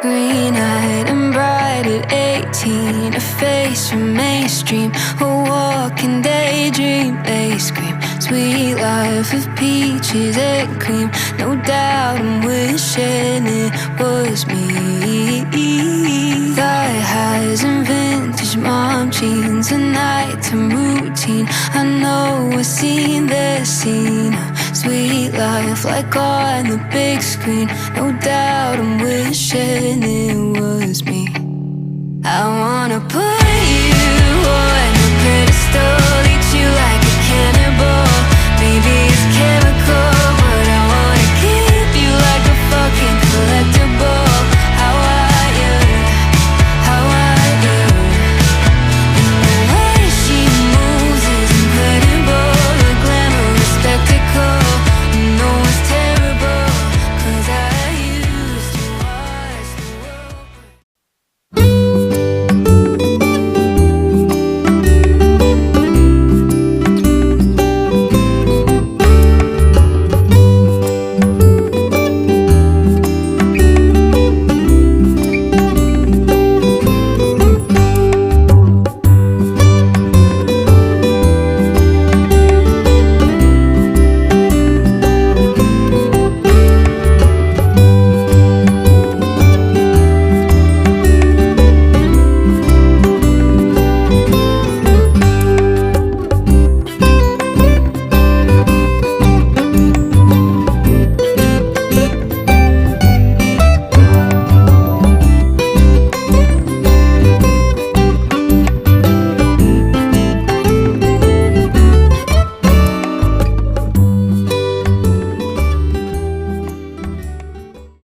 green-eyed and bright at 18, a face from mainstream, a walking daydream. They scream, sweet life of peaches and cream. No doubt I'm wishing it was me. Thigh highs and vintage mom jeans, a nighttime routine. I know I've seen this scene. Sweet life like on the big screen. No doubt I'm